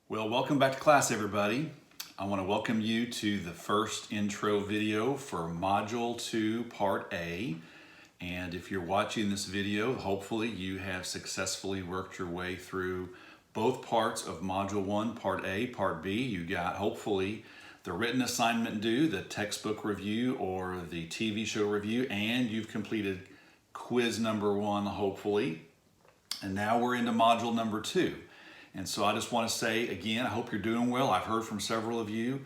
Well, welcome back to class, everybody. I want to welcome you to the first intro video for Module 2, Part A. And if you're watching this video, hopefully you have successfully worked your way through both parts of Module 1, Part A, Part B. You got, hopefully, the written assignment due, the textbook review, or the TV show review, and you've completed quiz number 1, hopefully. And now we're into Module number 2. And so I just want to say again, I hope you're doing well. I've heard from several of you,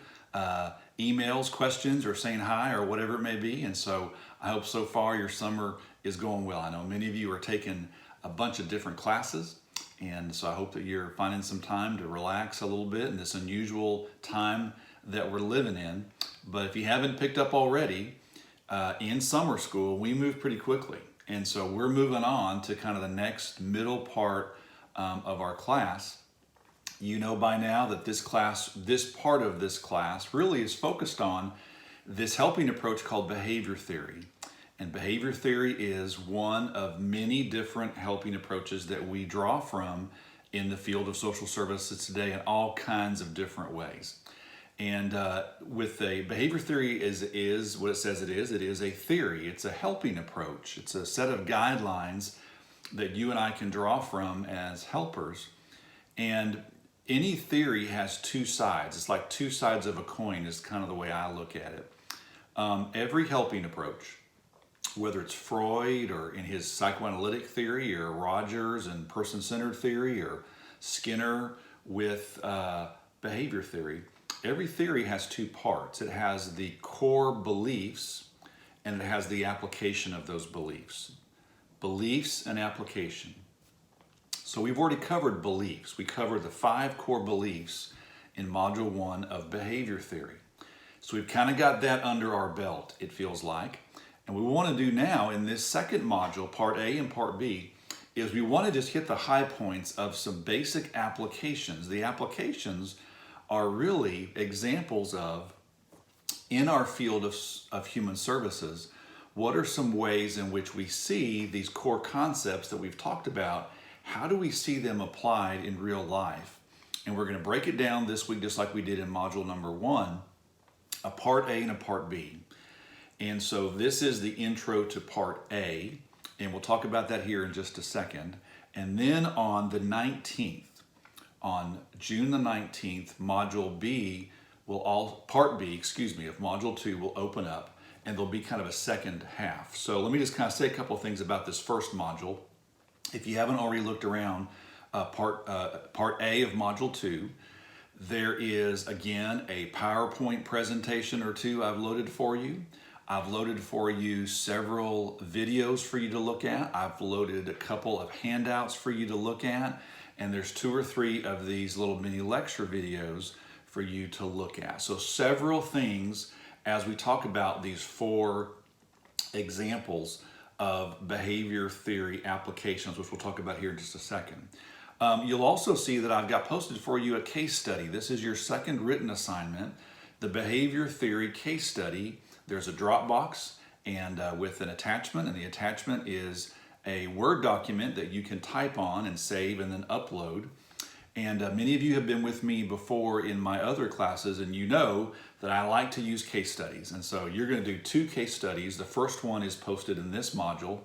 emails, questions, or saying hi, or whatever it may be. And so I hope so far your summer is going well. I know many of you are taking a bunch of different classes. And so I hope that you're finding some time to relax a little bit in this unusual time that we're living in. But if you haven't picked up already, in summer school, we move pretty quickly. And so we're moving on to kind of the next middle part of our class. You know by now that this part of this class really is focused on this helping approach called behavior theory. And behavior theory is one of many different helping approaches that we draw from in the field of social services today in all kinds of different ways. And with a behavior theory is what it says it is a theory. It's a helping approach. It's a set of guidelines that you and I can draw from as helpers. And any theory has two sides. It's like two sides of a coin is kind of the way I look at it. Every helping approach, whether it's Freud or in his psychoanalytic theory, or Rogers and person-centered theory, or Skinner with behavior theory, every theory has two parts. It has the core beliefs and it has the application of those beliefs. Beliefs and application. So we've already covered beliefs. We covered the 5 core beliefs in Module 1 of behavior theory. So we've kind of got that under our belt, it feels like. And what we want to do now in this second module, Part A and Part B, is we want to just hit the high points of some basic applications. The applications are really examples of, in our field of human services, what are some ways in which we see these core concepts that we've talked about? How do we see them applied in real life? And we're going to break it down this week just like we did in module number 1, a Part A and a Part B. And so this is the intro to Part A, and we'll talk about that here in just a second. And then on the 19th, on June the 19th, Module B Part B, of Module 2 will open up, and there'll be kind of a second half. So let me just kind of say a couple of things about this first module. If you haven't already looked around Part A of Module 2, there is, again, a PowerPoint presentation or two I've loaded for you. I've loaded for you several videos for you to look at. I've loaded a couple of handouts for you to look at. And there's 2 or 3 of these little mini lecture videos for you to look at. So several things as we talk about these 4 examples of behavior theory applications, which we'll talk about here in just a second. You'll also see that I've got posted for you a case study. This is your second written assignment, the behavior theory case study. There's a Dropbox and with an attachment, and the attachment is a Word document that you can type on and save and then upload. And many of you have been with me before in my other classes, and you know that I like to use case studies. And so you're going to do 2 case studies. The first one is posted in this module,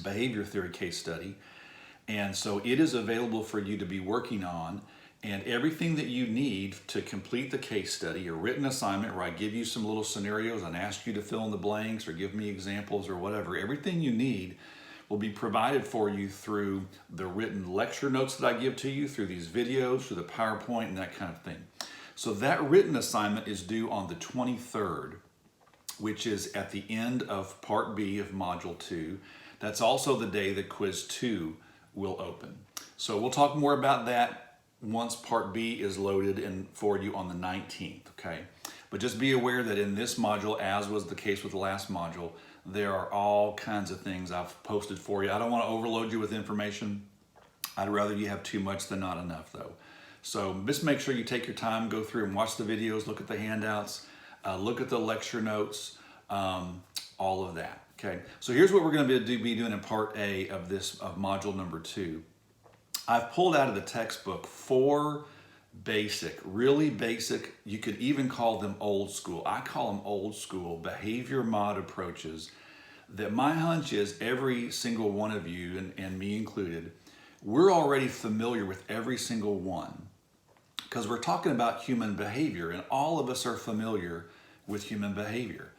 behavior theory case study. And so it is available for you to be working on. And everything that you need to complete the case study, a written assignment where I give you some little scenarios and ask you to fill in the blanks or give me examples or whatever, everything you need will be provided for you through the written lecture notes that I give to you, through these videos, through the PowerPoint, and that kind of thing. So that written assignment is due on the 23rd, which is at the end of Part B of Module 2. That's also the day that Quiz 2 will open. So we'll talk more about that once Part B is loaded and for you on the 19th, okay? But just be aware that in this module, as was the case with the last module, there are all kinds of things I've posted for you. I don't want to overload you with information. I'd rather you have too much than not enough, though. So just make sure you take your time, go through and watch the videos, look at the handouts, look at the lecture notes, all of that. Okay, so here's what we're going to be doing in Part A of module number 2. I've pulled out of the textbook 4 basic, really basic. You could even call them old school. I call them old school behavior mod approaches that my hunch is every single one of you, and me included, we're already familiar with every single one because we're talking about human behavior, and all of us are familiar with human behavior.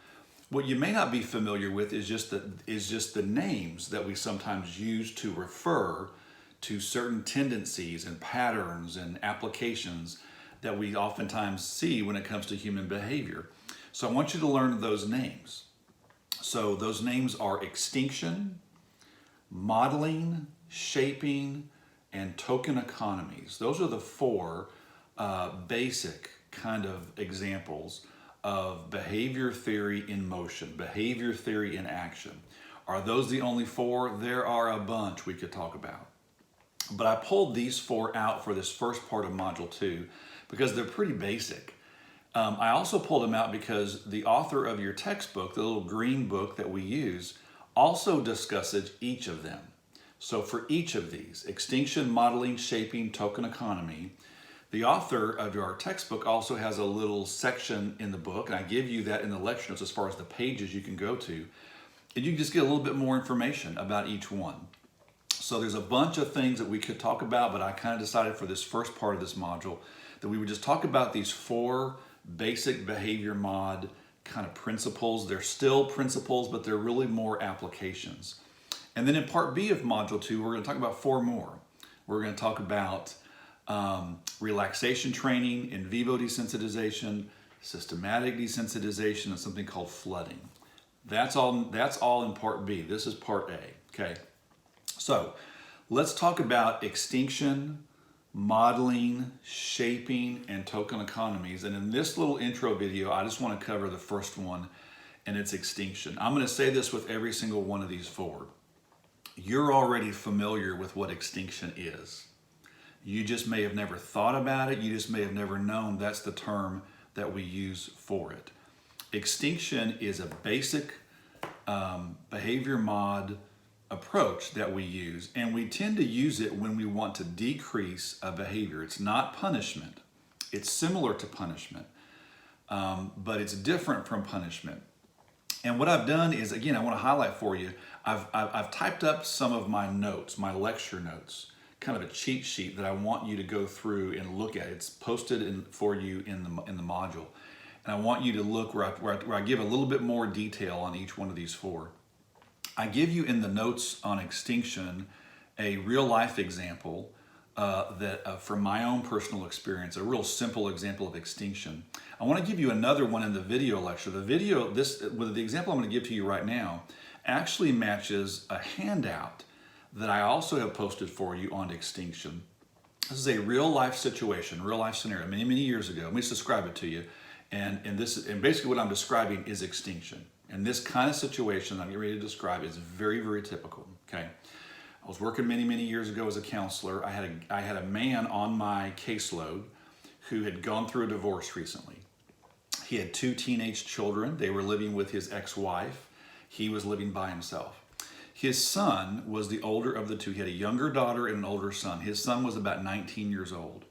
What you may not be familiar with is just the names that we sometimes use to refer to certain tendencies and patterns and applications that we oftentimes see when it comes to human behavior. So I want you to learn those names. So those names are extinction, modeling, shaping, and token economies. Those are the four basic kind of examples of behavior theory in motion, behavior theory in action. Are those the only four? There are a bunch we could talk about. But I pulled these four out for this first part of Module 2 because they're pretty basic. I also pulled them out because the author of your textbook, the little green book that we use, also discusses each of them. So for each of these, extinction, modeling, shaping, token economy, the author of our textbook also has a little section in the book, and I give you that in the lecture notes as far as the pages you can go to, and you can just get a little bit more information about each one. So there's a bunch of things that we could talk about, but I kind of decided for this first part of this module that we would just talk about these four basic behavior mod kind of principles. They're still principles, but they're really more applications. And then in part B of Module 2, we're going to talk about four more. We're going to talk about relaxation training, in vivo desensitization, systematic desensitization, and something called flooding. That's all in part B. This is part A, okay? So let's talk about extinction, modeling, shaping, and token economies. And in this little intro video, I just want to cover the first one, and it's extinction. I'm going to say this with every single one of these four. You're already familiar with what extinction is. You just may have never thought about it. You just may have never known that's the term that we use for it. Extinction is a basic behavior mod approach that we use, and we tend to use it when we want to decrease a behavior. It's not punishment. It's similar to punishment, but it's different from punishment. And what I've done is, again, I want to highlight for you, I've typed up some of my notes, my lecture notes, kind of a cheat sheet that I want you to go through and look at. It's posted for you in the module. And I want you to look where I give a little bit more detail on each one of these four. I give you in the notes on extinction a real life example from my own personal experience, a real simple example of extinction. I want to give you another one in the video lecture. The example I'm going to give to you right now actually matches a handout that I also have posted for you on extinction. This is a real life situation, real life scenario, many, many years ago. Let me just describe it to you. And basically what I'm describing is extinction. And this kind of situation I'm getting ready to describe is very, very typical, okay? I was working many, many years ago as a counselor. I had a man on my caseload who had gone through a divorce recently. He had 2 teenage children. They were living with his ex-wife. He was living by himself. His son was the older of the two. He had a younger daughter and an older son. His son was about 19 years old.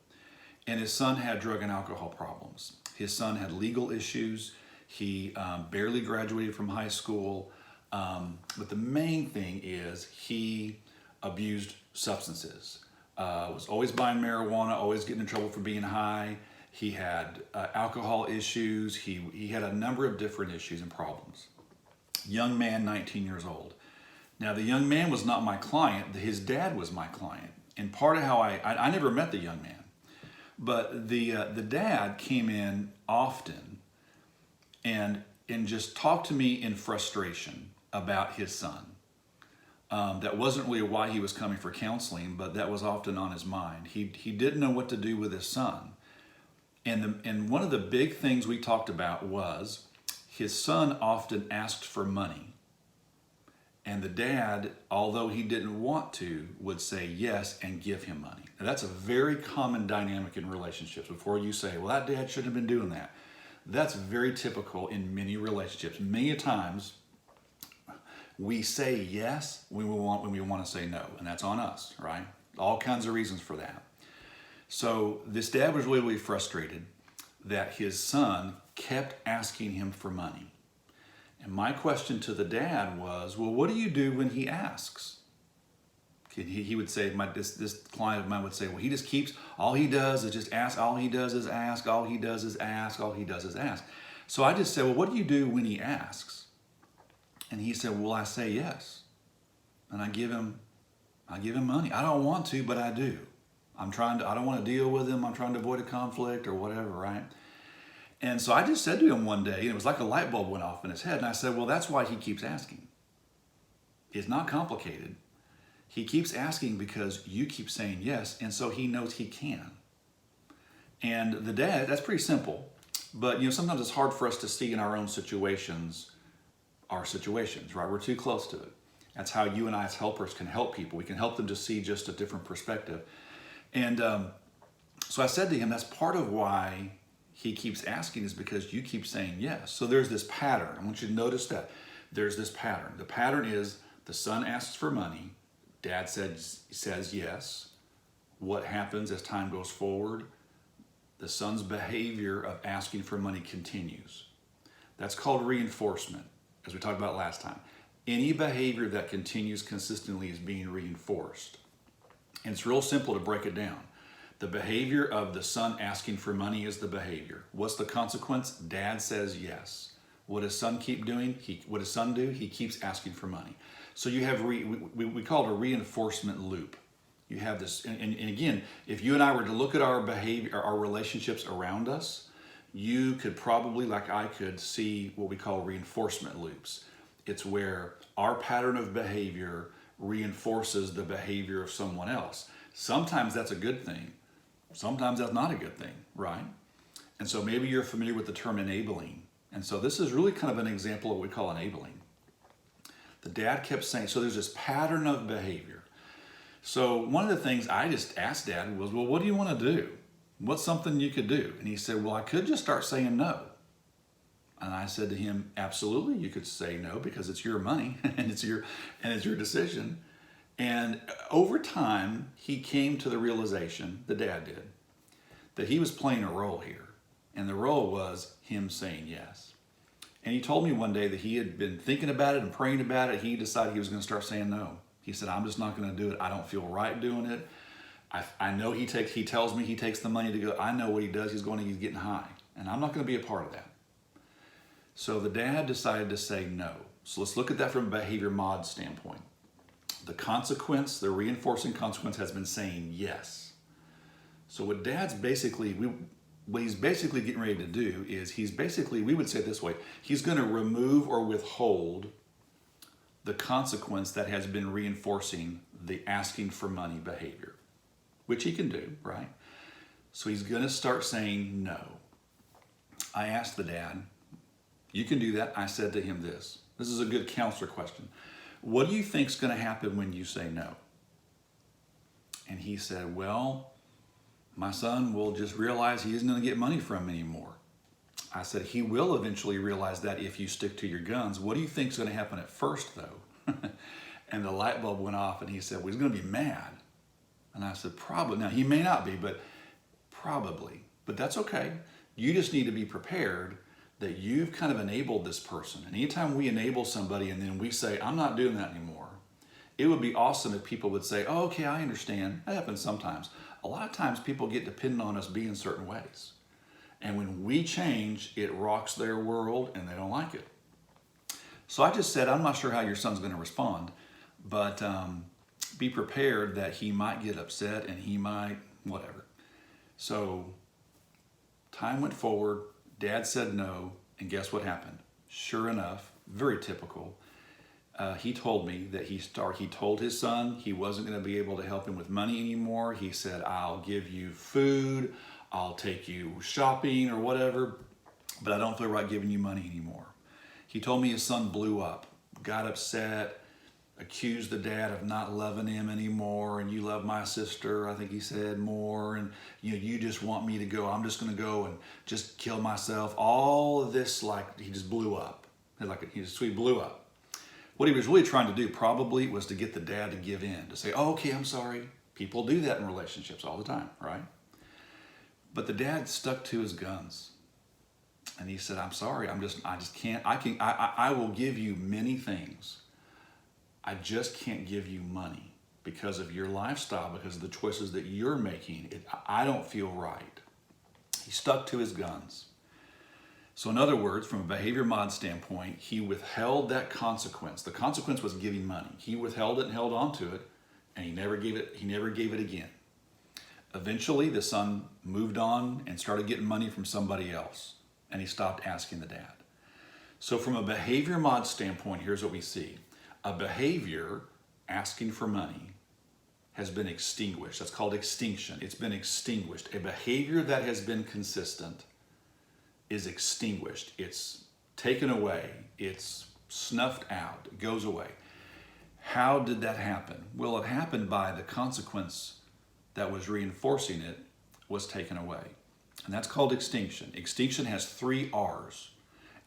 And his son had drug and alcohol problems. His son had legal issues. He barely graduated from high school. But the main thing is he abused substances. Was always buying marijuana, always getting in trouble for being high. He had alcohol issues. He had a number of different issues and problems. Young man, 19 years old. Now, the young man was not my client. His dad was my client. And part of how I never met the young man, but the dad came in often and just talked to me in frustration about his son. That wasn't really why he was coming for counseling, but that was often on his mind. He didn't know what to do with his son. And one of the big things we talked about was his son often asked for money. And the dad, although he didn't want to, would say yes and give him money. Now, that's a very common dynamic in relationships. Before you say, well, that dad shouldn't have been doing that. That's very typical in many relationships. Many times, we say yes when we want to say no, and that's on us, right? All kinds of reasons for that. So this dad was really, really frustrated that his son kept asking him for money. And my question to the dad was, well, what do you do when he asks? He would say, this client of mine would say, well, he just keeps, all he does is just ask, all he does is ask, all he does is ask, all he does is ask. So I just said, well, what do you do when he asks? And he said, well, I say yes. And I give him money. I don't want to, but I do. I don't want to deal with him. I'm trying to avoid a conflict or whatever, right? And so I just said to him one day, and it was like a light bulb went off in his head, and I said, well, that's why he keeps asking. It's not complicated. He keeps asking because you keep saying yes, and so he knows he can. And the dad, that's pretty simple, but sometimes it's hard for us to see in our own situations, our situations, right? We're too close to it. That's how you and I as helpers can help people. We can help them to see just a different perspective. And so I said to him, that's part of why he keeps asking is because you keep saying yes. So there's this pattern. I want you to notice that there's this pattern. The pattern is the son asks for money. Dad says yes. What happens as time goes forward? The son's behavior of asking for money continues. That's called reinforcement, as we talked about last time. Any behavior that continues consistently is being reinforced. And it's real simple to break it down. The behavior of the son asking for money is the behavior. What's the consequence? Dad says yes. What does son keep doing? What does son do? He keeps asking for money. So you have, we call it a reinforcement loop. You have this, and again, if you and I were to look at our behavior, our relationships around us, you could probably, like I could, see what we call reinforcement loops. It's where our pattern of behavior reinforces the behavior of someone else. Sometimes that's a good thing. Sometimes that's not a good thing, right? And so maybe you're familiar with the term enabling. And so this is really kind of an example of what we call enabling. The dad kept saying, so there's this pattern of behavior. So one of the things I just asked Dad was, well, what do you want to do? What's something you could do? And he said, well, I could just start saying no. And I said to him, absolutely, you could say no because it's your money and it's your decision. And over time, he came to the realization, the dad did, that he was playing a role here. And the role was him saying yes. And he told me one day that he had been thinking about it and praying about it. He decided he was going to start saying no. He said, I'm just not going to do it. I don't feel right doing it. I know he tells me he takes the money to go. I know what he does. He's getting high. And I'm not going to be a part of that. So the dad decided to say no. So let's look at that from a behavior mod standpoint. The consequence, the reinforcing consequence has been saying yes. So what he's basically getting ready to do is we would say it this way, he's going to remove or withhold the consequence that has been reinforcing the asking for money behavior, which he can do, right? So he's going to start saying no. I asked the dad, you can do that. I said to him this is a good counselor question. What do you think's going to happen when you say no? And he said, well, my son will just realize he isn't going to get money from him anymore. I said, he will eventually realize that if you stick to your guns. What do you think's going to happen at first, though? And the light bulb went off, and he said, well, he's going to be mad. And I said, probably. Now, he may not be, but probably. But that's okay. You just need to be prepared that you've kind of enabled this person. And anytime we enable somebody and then we say, I'm not doing that anymore, it would be awesome if people would say, oh, okay, I understand. That happens sometimes. A lot of times people get dependent on us being certain ways. And when we change, it rocks their world and they don't like it. So I just said, I'm not sure how your son's going to respond, but be prepared that he might get upset and he might whatever. So time went forward. Dad said no, and guess what happened? Sure enough, very typical. He told me that he told his son he wasn't going to be able to help him with money anymore. He said, I'll give you food, I'll take you shopping or whatever, but I don't feel right giving you money anymore. He told me his son blew up, got upset, accused the dad of not loving him anymore, and you love my sister, I think he said, more, and you just want me to go, I'm just going to go and just kill myself. All of this, like, he just blew up. He blew up. What he was really trying to do probably was to get the dad to give in, to say, oh, okay, I'm sorry. People do that in relationships all the time, right? But the dad stuck to his guns. And he said, I'm sorry, I just can't, I will give you many things. I just can't give you money because of your lifestyle, because of the choices that you're making. I don't feel right. He stuck to his guns. So in other words, from a behavior mod standpoint, he withheld that consequence. The consequence was giving money. He withheld it and held on to it, and he never gave it again. Eventually, the son moved on and started getting money from somebody else, and he stopped asking the dad. So from a behavior mod standpoint, here's what we see. A behavior, asking for money, has been extinguished. That's called extinction. It's been extinguished. A behavior that has been consistent is extinguished. It's taken away. It's snuffed out. It goes away. How did that happen? Well, it happened by the consequence that was reinforcing it was taken away. And that's called extinction. Extinction has 3 R's,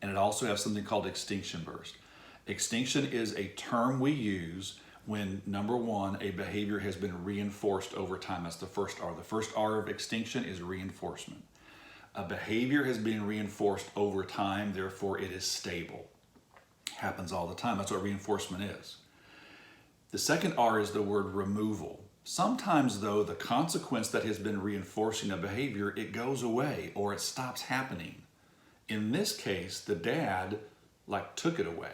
and it also has something called extinction burst. Extinction is a term we use when, number one, a behavior has been reinforced over time. That's the first R. The first R of extinction is reinforcement. A behavior has been reinforced over time, therefore it is stable. Happens all the time. That's what reinforcement is. The second R is the word removal. Sometimes, though, the consequence that has been reinforcing a behavior, it goes away or it stops happening. In this case, the dad took it away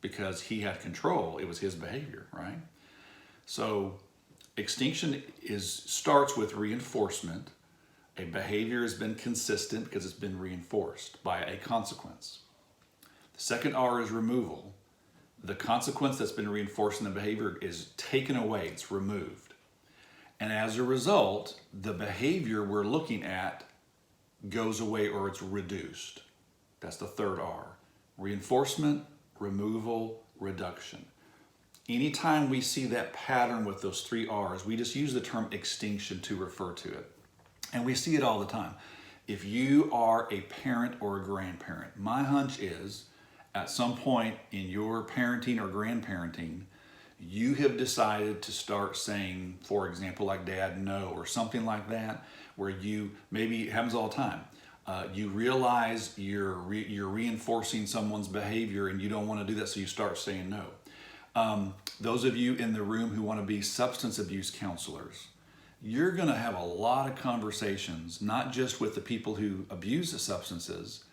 because he had control. It was his behavior, right? So extinction starts with reinforcement. A behavior has been consistent because it's been reinforced by a consequence. The second R is removal. The consequence that's been reinforced in the behavior is taken away, it's removed. And as a result, the behavior we're looking at goes away or it's reduced. That's the third R. Reinforcement, removal, reduction. Anytime we see that pattern with those 3 R's, we just use the term extinction to refer to it. And we see it all the time. If you are a parent or a grandparent, my hunch is at some point in your parenting or grandparenting, you have decided to start saying, for example, like dad, no, or something like that, where maybe it happens all the time. You realize you're reinforcing someone's behavior and you don't want to do that, so you start saying no. Those of you in the room who want to be substance abuse counselors, you're going to have a lot of conversations, not just with the people who abuse the substances,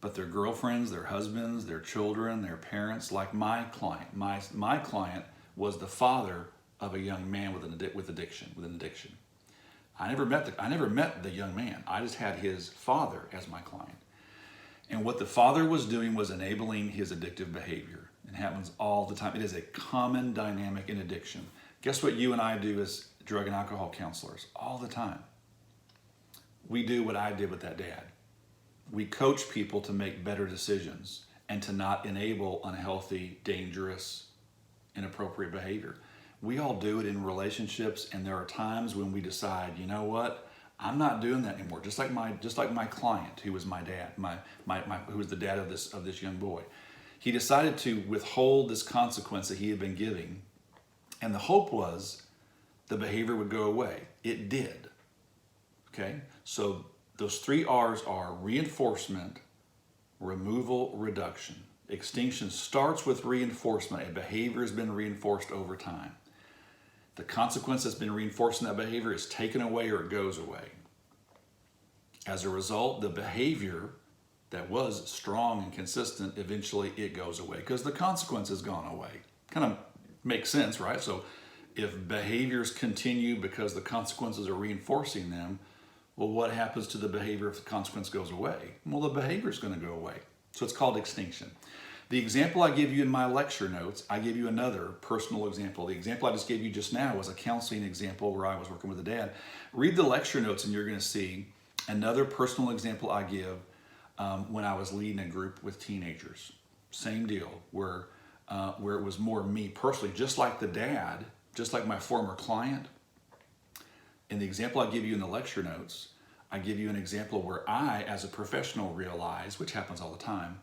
but their girlfriends, their husbands, their children, their parents, like my client. My client was the father of a young man with an addiction. I never met the young man. I just had his father as my client. And what the father was doing was enabling his addictive behavior. It happens all the time. It is a common dynamic in addiction. Guess what you and I do as drug and alcohol counselors all the time? We do what I did with that dad. We coach people to make better decisions and to not enable unhealthy, dangerous, inappropriate behavior. We all do it in relationships, and there are times when we decide, you know what, I'm not doing that anymore. Just like my client, who was my dad, who was the dad of this young boy. He decided to withhold this consequence that he had been giving, and the hope was the behavior would go away. It did. Okay? So those 3 R's are reinforcement, removal, reduction. Extinction starts with reinforcement. A behavior has been reinforced over time. The consequence that's been reinforced in that behavior is taken away or it goes away. As a result, the behavior that was strong and consistent, eventually it goes away because the consequence has gone away. Kind of makes sense, right? So if behaviors continue because the consequences are reinforcing them, well, what happens to the behavior if the consequence goes away? Well, the behavior is going to go away. So it's called extinction. The example I give you in my lecture notes, I give you another personal example. The example I just gave you just now was a counseling example where I was working with a dad. Read the lecture notes and you're going to see another personal example I give when I was leading a group with teenagers. Same deal, where it was more me personally, just like the dad, just like my former client. In the example I give you in the lecture notes, I give you an example where I, as a professional, realized, which happens all the time,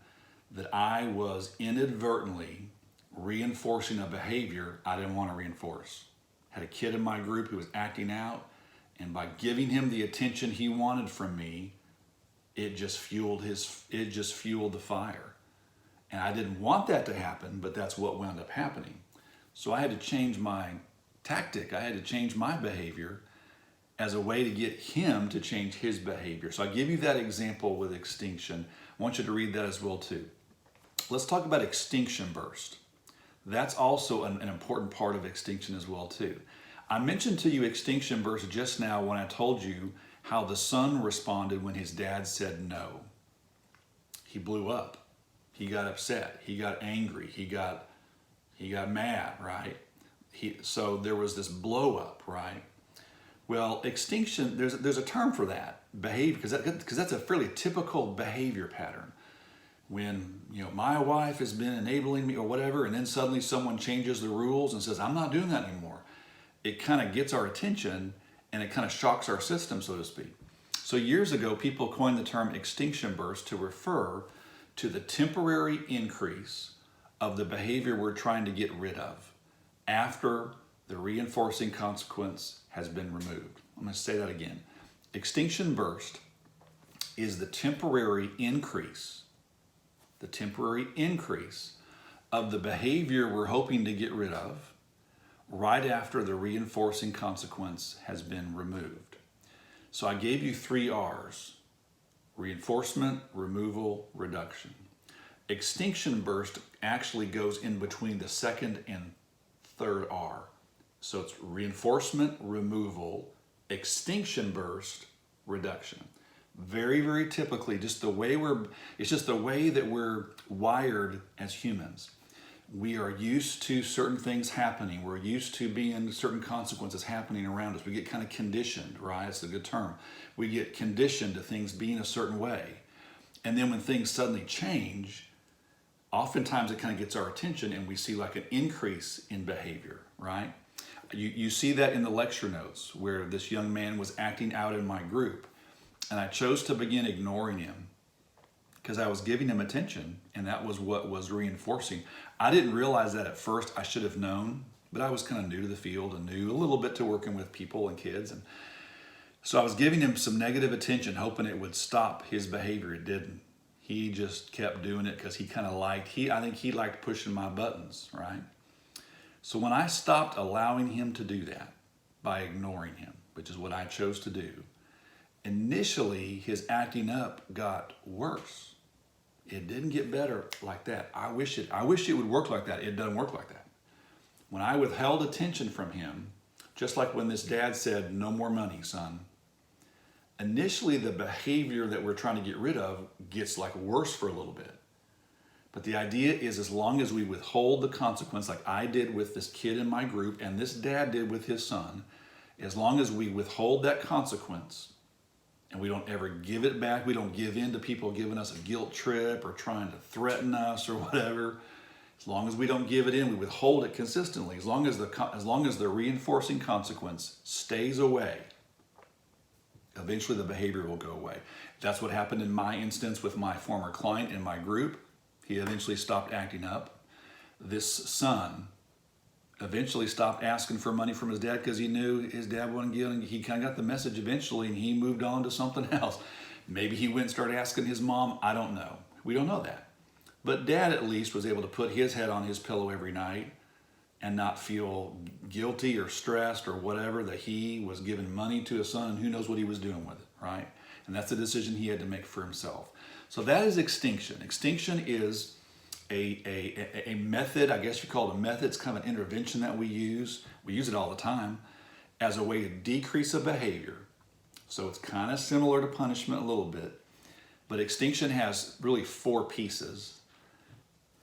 that I was inadvertently reinforcing a behavior I didn't want to reinforce. Had a kid in my group who was acting out, And by giving him the attention he wanted from me, it just fueled the fire. And I didn't want that to happen, but that's what wound up happening. So I had to change my tactic. I had to change my behavior as a way to get him to change his behavior. So I give you that example with extinction. I want you to read that as well too. Let's talk about extinction burst. That's also an important part of extinction as well too. I mentioned to you extinction burst just now when I told you how the son responded when his dad said no. He blew up. He got upset. He got angry. He got mad, right? So there was this blow up, right? Well, extinction, there's a term for that, behavior, because that's a fairly typical behavior pattern. When, my wife has been enabling me or whatever, and then suddenly someone changes the rules and says, I'm not doing that anymore. It kind of gets our attention and it kind of shocks our system, so to speak. So years ago, people coined the term extinction burst to refer to the temporary increase of the behavior we're trying to get rid of after the reinforcing consequence has been removed. I'm going to say that again. Extinction burst is the temporary increase of the behavior we're hoping to get rid of right after the reinforcing consequence has been removed. So I gave you 3 R's: reinforcement, removal, reduction. Extinction burst actually goes in between the second and third R. So it's reinforcement, removal, extinction burst, reduction. Very, very typically, it's just the way that we're wired as humans. We are used to certain things happening. We're used to being certain consequences happening around us. We get kind of conditioned, right? It's a good term. We get conditioned to things being a certain way. And then when things suddenly change, oftentimes it kind of gets our attention and we see like an increase in behavior, right? You see that in the lecture notes where this young man was acting out in my group, and I chose to begin ignoring him because I was giving him attention, and that was what was reinforcing. I didn't realize that at first. I should have known, but I was kind of new to the field and knew a little bit to working with people and kids. And so I was giving him some negative attention, hoping it would stop his behavior. It didn't. He just kept doing it because he kind of I think he liked pushing my buttons, right? So when I stopped allowing him to do that by ignoring him, which is what I chose to do, initially his acting up got worse. It didn't get better like that. I wish it would work like that. It doesn't work like that. When I withheld attention from him, just like when this dad said, no more money, son, initially the behavior that we're trying to get rid of gets like worse for a little bit. But the idea is, as long as we withhold the consequence, like I did with this kid in my group and this dad did with his son, as long as we withhold that consequence and we don't ever give it back, we don't give in to people giving us a guilt trip or trying to threaten us or whatever, as long as we don't give it in, we withhold it consistently, as long as the reinforcing consequence stays away, eventually the behavior will go away. That's what happened in my instance with my former client in my group. He eventually stopped acting up. This son eventually stopped asking for money from his dad because he knew his dad wasn't giving. He kind of got the message eventually and he moved on to something else. Maybe he went and started asking his mom. I don't know. We don't know that. But dad at least was able to put his head on his pillow every night and not feel guilty or stressed or whatever that he was giving money to his son and who knows what he was doing with it, right? And that's a decision he had to make for himself. So that is extinction. Extinction is a method, I guess you call it a method. It's kind of an intervention that we use. We use it all the time as a way to decrease a behavior. So it's kind of similar to punishment a little bit. But extinction has really 4 pieces.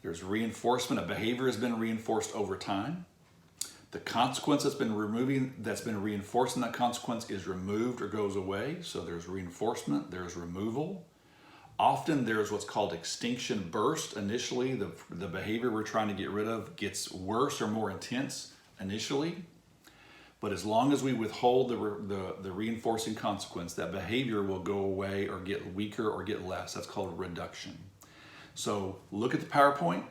There's reinforcement. A behavior has been reinforced over time. The consequence that's been reinforcing that consequence is removed or goes away. So there's reinforcement, there's removal. Often there's what's called extinction burst. Initially, the behavior we're trying to get rid of gets worse or more intense initially. But as long as we withhold the reinforcing consequence, that behavior will go away or get weaker or get less. That's called reduction. So look at the PowerPoint.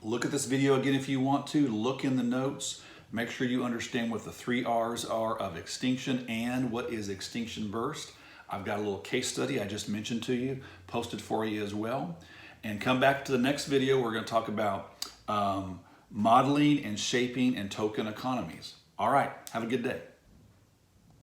Look at this video again if you want to. Look in the notes. Make sure you understand what the 3 R's are of extinction and what is extinction burst. I've got a little case study I just mentioned to you, posted for you as well. And come back to the next video. We're going to talk about modeling and shaping and token economies. All right, have a good day.